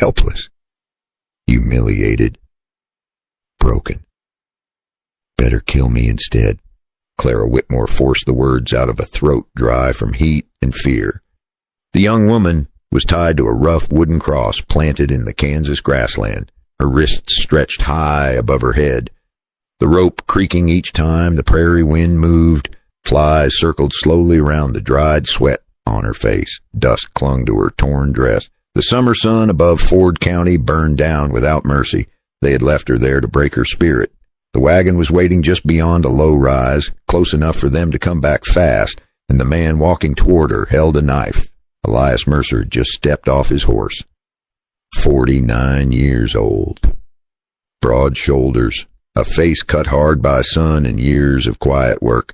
helpless, humiliated, broken. Better kill me instead. Clara Whitmore forced the words out of a throat dry from heat and fear. The young woman was tied to a rough wooden cross planted in the Kansas grassland, her wrists stretched high above her head. The rope creaking each time the prairie wind moved, flies circled slowly around the dried sweat on her face. Dust clung to her torn dress. The summer sun above Ford County burned down without mercy. They had left her there to break her spirit. The wagon was waiting just beyond a low rise, close enough for them to come back fast, and the man walking toward her held a knife. Elias Mercer had just stepped off his horse. 49 years old. Broad shoulders, a face cut hard by sun and years of quiet work.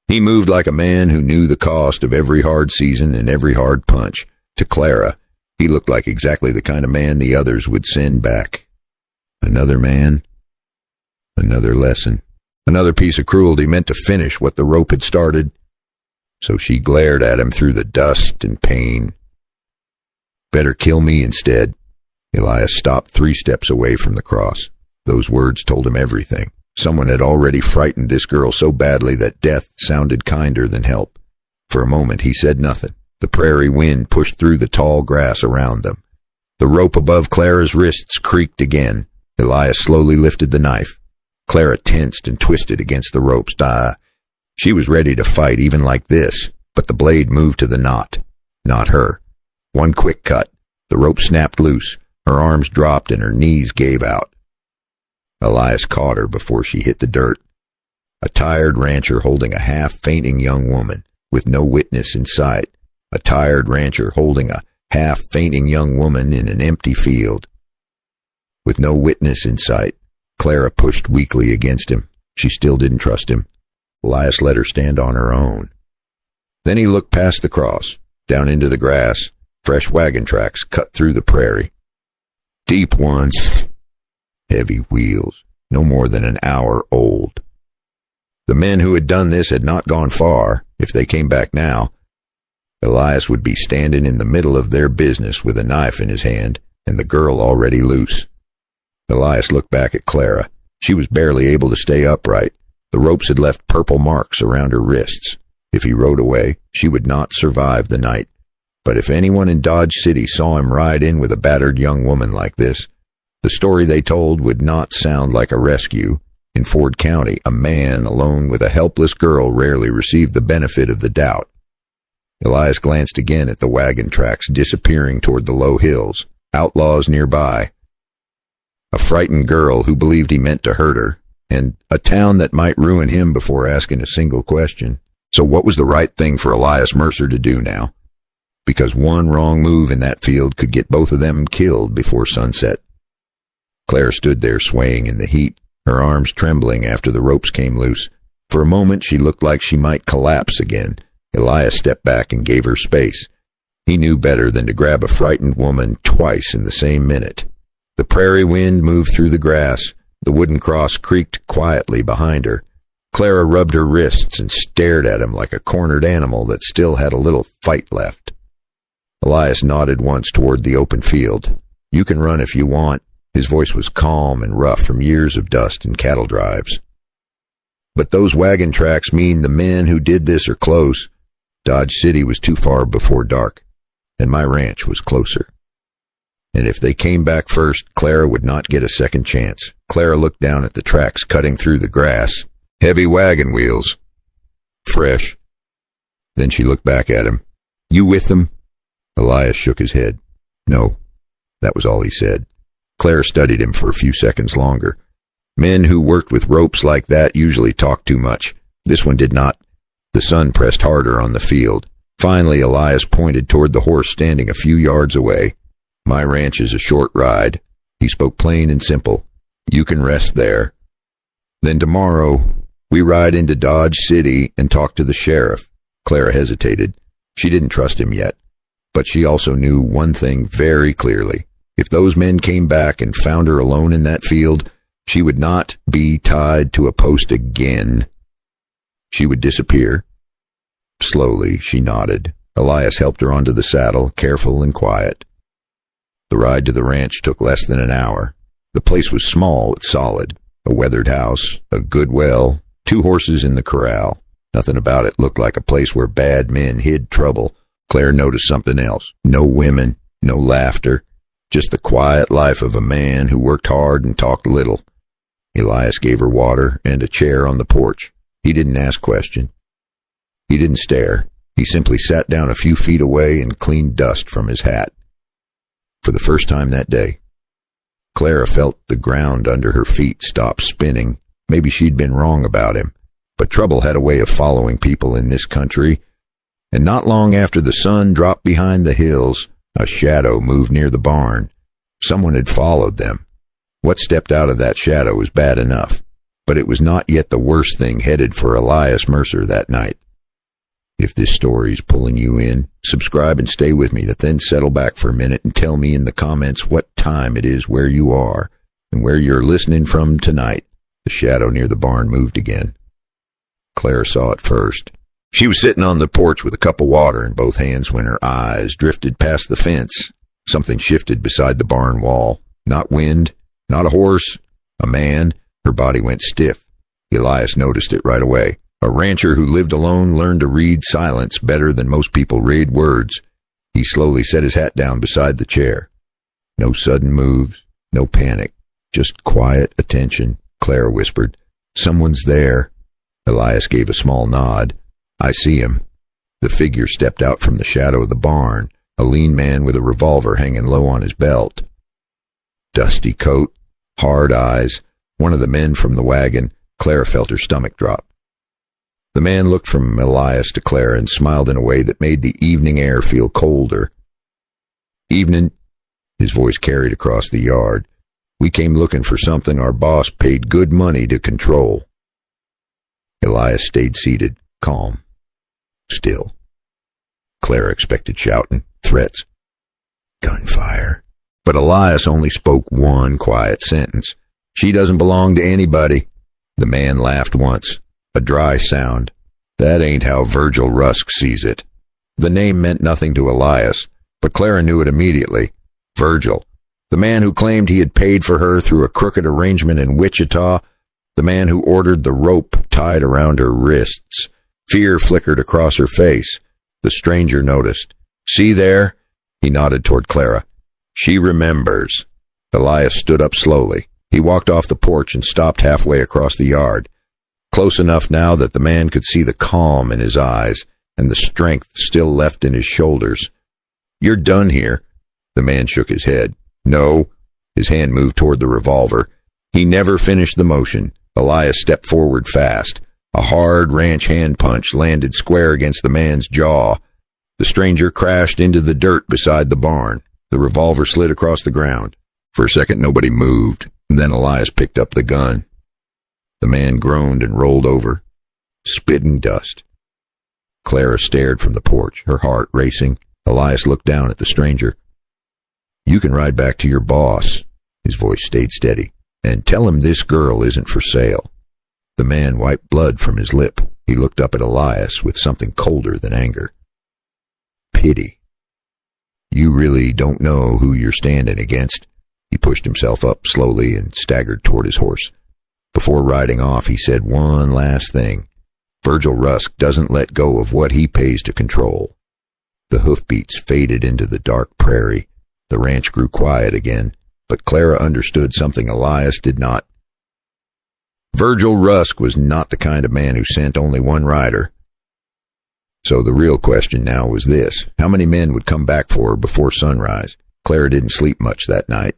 He moved like a man who knew the cost of every hard season and every hard punch. To Clara, he looked like exactly the kind of man the others would send back. Another man, another lesson, another piece of cruelty meant to finish what the rope had started. So she glared at him through the dust and pain. Better kill me instead. Elias stopped 3 steps away from the cross. Those words told him everything. Someone had already frightened this girl so badly that death sounded kinder than help. For a moment he said nothing. The prairie wind pushed through the tall grass around them. The rope above Clara's wrists creaked again. Elias slowly lifted the knife. Clara tensed and twisted against the rope's die. She was ready to fight even like this, but the blade moved to the knot. Not her. One quick cut. The rope snapped loose. Her arms dropped and her knees gave out. Elias caught her before she hit the dirt. A tired rancher holding a half-fainting young woman with no witness in sight. A tired rancher holding a half-fainting young woman in an empty field. With no witness in sight, Clara pushed weakly against him. She still didn't trust him. Elias let her stand on her own. Then he looked past the cross, down into the grass. Fresh wagon tracks cut through the prairie. Deep ones. Heavy wheels, no more than an hour old. The men who had done this had not gone far. If they came back now, Elias would be standing in the middle of their business with a knife in his hand and the girl already loose. Elias looked back at Clara. She was barely able to stay upright. The ropes had left purple marks around her wrists. If he rode away, she would not survive the night. But if anyone in Dodge City saw him ride in with a battered young woman like this, the story they told would not sound like a rescue. In Ford County, a man alone with a helpless girl rarely received the benefit of the doubt. Elias glanced again at the wagon tracks disappearing toward the low hills, outlaws nearby, a frightened girl who believed he meant to hurt her, and a town that might ruin him before asking a single question. So what was the right thing for Elias Mercer to do now? Because one wrong move in that field could get both of them killed before sunset. Claire stood there swaying in the heat, her arms trembling after the ropes came loose. For a moment she looked like she might collapse again. Elias stepped back and gave her space. He knew better than to grab a frightened woman twice in the same minute. The prairie wind moved through the grass. The wooden cross creaked quietly behind her. Clara rubbed her wrists and stared at him like a cornered animal that still had a little fight left. Elias nodded once toward the open field. "You can run if you want." His voice was calm and rough from years of dust and cattle drives. "But those wagon tracks mean the men who did this are close. Dodge City was too far before dark, and my ranch was closer. And if they came back first, Clara would not get a second chance." Clara looked down at the tracks cutting through the grass. Heavy wagon wheels. Fresh. Then she looked back at him. "You with them?" Elias shook his head. "No." That was all he said. Claire studied him for a few seconds longer. Men who worked with ropes like that usually talked too much. This one did not. The sun pressed harder on the field. Finally, Elias pointed toward the horse standing a few yards away. "My ranch is a short ride." He spoke plain and simple. "You can rest there. Then tomorrow, we ride into Dodge City and talk to the sheriff." Clara hesitated. She didn't trust him yet. But she also knew one thing very clearly. If those men came back and found her alone in that field, she would not be tied to a post again. She would disappear. Slowly, she nodded. Elias helped her onto the saddle, careful and quiet. The ride to the ranch took less than an hour. The place was small but solid. A weathered house, a good well, 2 horses in the corral. Nothing about it looked like a place where bad men hid trouble. Claire noticed something else. No women, no laughter, just the quiet life of a man who worked hard and talked little. Elias gave her water and a chair on the porch. He didn't ask questions. He didn't stare. He simply sat down a few feet away and cleaned dust from his hat. For the first time that day, Clara felt the ground under her feet stop spinning. Maybe she'd been wrong about him, but trouble had a way of following people in this country, and not long after the sun dropped behind the hills, a shadow moved near the barn. Someone had followed them. What stepped out of that shadow was bad enough, but it was not yet the worst thing headed for Elias Mercer that night. If this story's pulling you in, subscribe and stay with me to then settle back for a minute and tell me in the comments what time it is where you are and where you're listening from tonight. The shadow near the barn moved again. Claire saw it first. She was sitting on the porch with a cup of water in both hands when her eyes drifted past the fence. Something shifted beside the barn wall. Not wind, not a horse, a man. Her body went stiff. Elias noticed it right away. A rancher who lived alone learned to read silence better than most people read words. He slowly set his hat down beside the chair. No sudden moves, no panic, just quiet attention. Clara whispered, "Someone's there." Elias gave a small nod. "I see him." The figure stepped out from the shadow of the barn, a lean man with a revolver hanging low on his belt. Dusty coat, hard eyes, one of the men from the wagon. Clara felt her stomach drop. The man looked from Elias to Clara and smiled in a way that made the evening air feel colder. "Evening," his voice carried across the yard. "We came looking for something our boss paid good money to control." Elias stayed seated, calm, still. Clara expected shouting, threats, gunfire. But Elias only spoke one quiet sentence. "She doesn't belong to anybody." The man laughed once. A dry sound. That ain't how Virgil Rusk sees it. The name meant nothing to Elias, but Clara knew it immediately. Virgil, the man who claimed he had paid for her through a crooked arrangement in Wichita, the man who ordered the rope tied around her wrists. Fear flickered across her face. The stranger noticed. "See there?" He nodded toward Clara. "She remembers." Elias stood up slowly. He walked off the porch and stopped halfway across the yard. Close enough now that the man could see the calm in his eyes and the strength still left in his shoulders. "You're done here." The man shook his head. "No." His hand moved toward the revolver. He never finished the motion. Elias stepped forward fast. A hard ranch hand punch landed square against the man's jaw. The stranger crashed into the dirt beside the barn. The revolver slid across the ground. For a second nobody moved. Then Elias picked up the gun. The man groaned and rolled over, spitting dust. Clara stared from the porch, her heart racing. Elias looked down at the stranger. "You can ride back to your boss," his voice stayed steady, "and tell him this girl isn't for sale." The man wiped blood from his lip. He looked up at Elias with something colder than anger. Pity. "You really don't know who you're standing against." He pushed himself up slowly and staggered toward his horse. Before riding off, he said one last thing. "Virgil Rusk doesn't let go of what he pays to control." The hoofbeats faded into the dark prairie. The ranch grew quiet again, but Clara understood something Elias did not. Virgil Rusk was not the kind of man who sent only one rider. So the real question now was this: how many men would come back for her before sunrise? Clara didn't sleep much that night.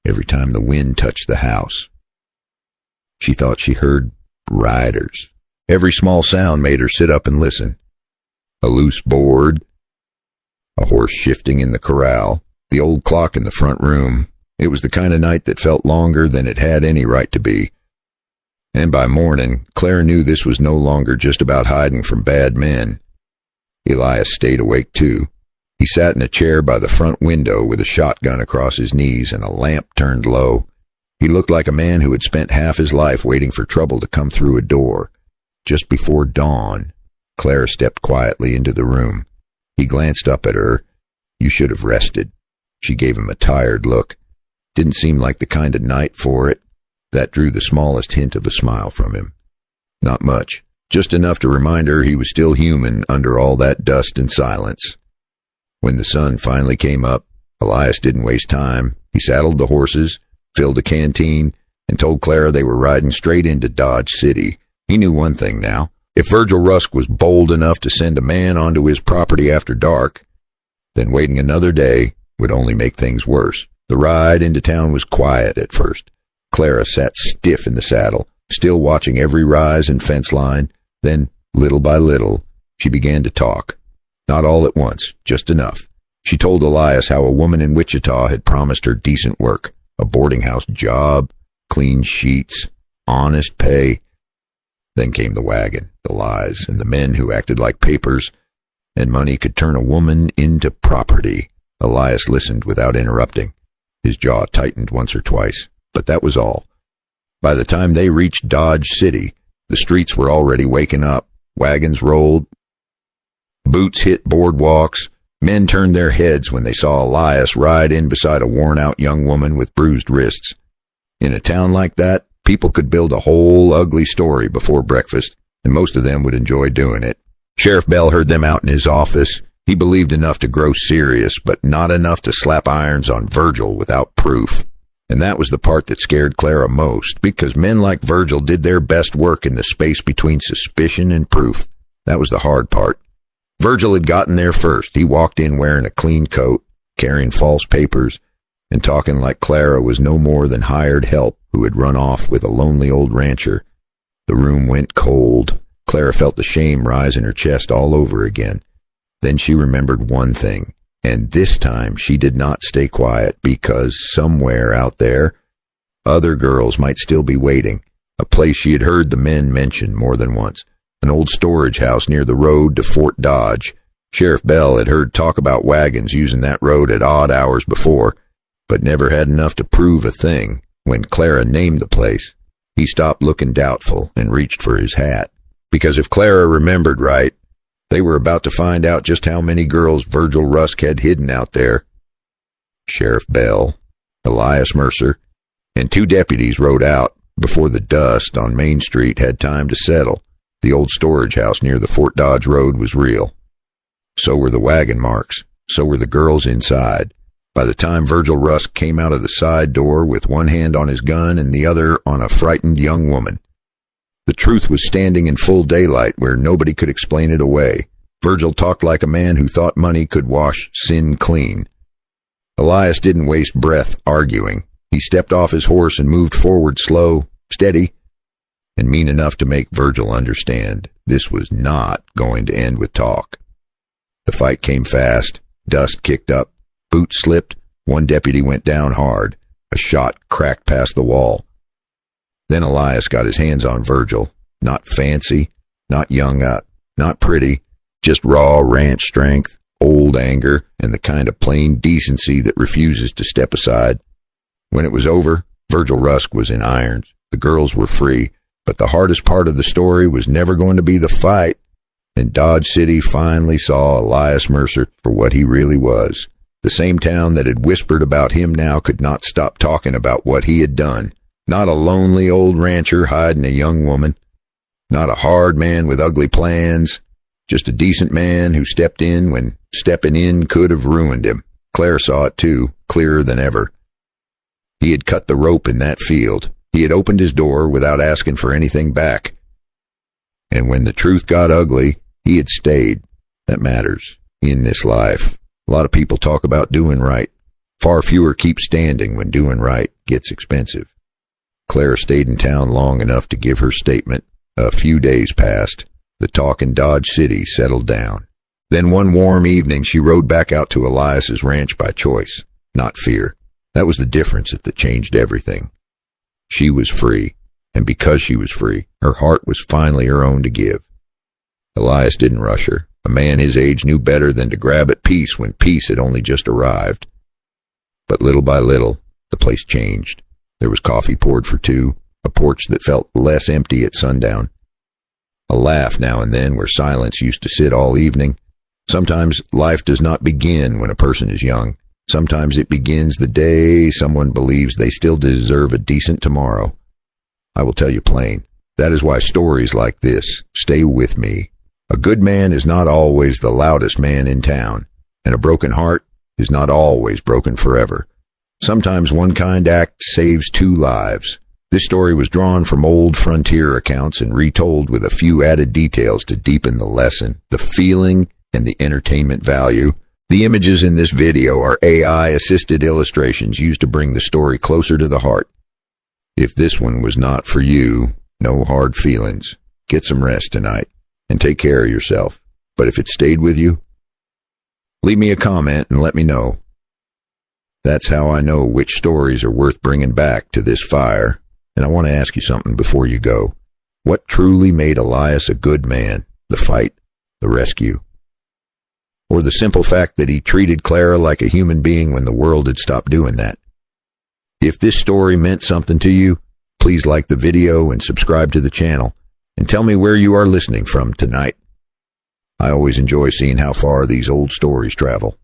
Every time the wind touched the house, she thought she heard riders. Every small sound made her sit up and listen. A loose board, a horse shifting in the corral, the old clock in the front room. It was the kind of night that felt longer than it had any right to be. And by morning, Clara knew this was no longer just about hiding from bad men. Elias stayed awake too. He sat in a chair by the front window with a shotgun across his knees and a lamp turned low. He looked like a man who had spent half his life waiting for trouble to come through a door. Just before dawn, Clara stepped quietly into the room. He glanced up at her. "You should have rested." She gave him a tired look. Didn't seem like the kind of night for it. That drew the smallest hint of a smile from him. Not much, just enough to remind her he was still human under all that dust and silence. When the sun finally came up, Elias didn't waste time. He saddled the horses, filled a canteen, and told Clara they were riding straight into Dodge City. He knew one thing now. If Virgil Rusk was bold enough to send a man onto his property after dark, then waiting another day would only make things worse. The ride into town was quiet at first. Clara sat stiff in the saddle, still watching every rise and fence line. Then, little by little, she began to talk. Not all at once, just enough. She told Elias how a woman in Wichita had promised her decent work, a boarding house job, clean sheets, honest pay. Then came the wagon, the lies, and the men who acted like papers, and money could turn a woman into property. Elias listened without interrupting. His jaw tightened once or twice, but that was all. By the time they reached Dodge City, the streets were already waking up. Wagons rolled, boots hit boardwalks. Men turned their heads when they saw Elias ride in beside a worn-out young woman with bruised wrists. In a town like that, people could build a whole ugly story before breakfast, and most of them would enjoy doing it. Sheriff Bell heard them out in his office. He believed enough to grow serious, but not enough to slap irons on Virgil without proof. And that was the part that scared Clara most, because men like Virgil did their best work in the space between suspicion and proof. That was the hard part. Virgil had gotten there first. He walked in wearing a clean coat, carrying false papers, and talking like Clara was no more than hired help who had run off with a lonely old rancher. The room went cold. Clara felt the shame rise in her chest all over again. Then she remembered one thing, and this time she did not stay quiet, because somewhere out there, other girls might still be waiting, a place she had heard the men mention more than once. An old storage house near the road to Fort Dodge. Sheriff Bell had heard talk about wagons using that road at odd hours before, but never had enough to prove a thing. When Clara named the place, he stopped looking doubtful and reached for his hat. Because if Clara remembered right, they were about to find out just how many girls Virgil Rusk had hidden out there. Sheriff Bell, Elias Mercer, and 2 deputies rode out before the dust on Main Street had time to settle. The old storage house near the Fort Dodge Road was real. So were the wagon marks. So were the girls inside. By the time Virgil Rusk came out of the side door with one hand on his gun and the other on a frightened young woman, the truth was standing in full daylight where nobody could explain it away. Virgil talked like a man who thought money could wash sin clean. Elias didn't waste breath arguing. He stepped off his horse and moved forward slow, steady, and mean enough to make Virgil understand this was not going to end with talk. The fight came fast. Dust kicked up. Boots slipped. One deputy went down hard. A shot cracked past the wall. Then Elias got his hands on Virgil. Not fancy, not young up, not pretty, just raw ranch strength, old anger, and the kind of plain decency that refuses to step aside. When it was over, Virgil Rusk was in irons. The girls were free. But the hardest part of the story was never going to be the fight, and Dodge City finally saw Elias Mercer for what he really was. The same town that had whispered about him now could not stop talking about what he had done. Not a lonely old rancher hiding a young woman. Not a hard man with ugly plans. Just a decent man who stepped in when stepping in could have ruined him. Claire saw it too, clearer than ever. He had cut the rope in that field. He had opened his door without asking for anything back. And when the truth got ugly, he had stayed. That matters in this life. A lot of people talk about doing right. Far fewer keep standing when doing right gets expensive. Clara stayed in town long enough to give her statement. A few days passed. The talk in Dodge City settled down. Then one warm evening, she rode back out to Elias's ranch by choice, not fear. That was the difference that changed everything. She was free, and because she was free, her heart was finally her own to give. Elias didn't rush her. A man his age knew better than to grab at peace when peace had only just arrived. But little by little, the place changed. There was coffee poured for 2, a porch that felt less empty at sundown. A laugh now and then where silence used to sit all evening. Sometimes life does not begin when a person is young. Sometimes it begins the day someone believes they still deserve a decent tomorrow. I will tell you plain, that is why stories like this stay with me. A good man is not always the loudest man in town, and a broken heart is not always broken forever. Sometimes one kind act saves two lives. This story was drawn from old frontier accounts and retold with a few added details to deepen the lesson, the feeling, and the entertainment value. The images in this video are AI-assisted illustrations used to bring the story closer to the heart. If this one was not for you, no hard feelings. Get some rest tonight, and take care of yourself. But if it stayed with you, leave me a comment and let me know. That's how I know which stories are worth bringing back to this fire. And I want to ask you something before you go. What truly made Elias a good man? The fight, the rescue, or the simple fact that he treated Clara like a human being when the world had stopped doing that? If this story meant something to you, please like the video and subscribe to the channel, and tell me where you are listening from tonight. I always enjoy seeing how far these old stories travel.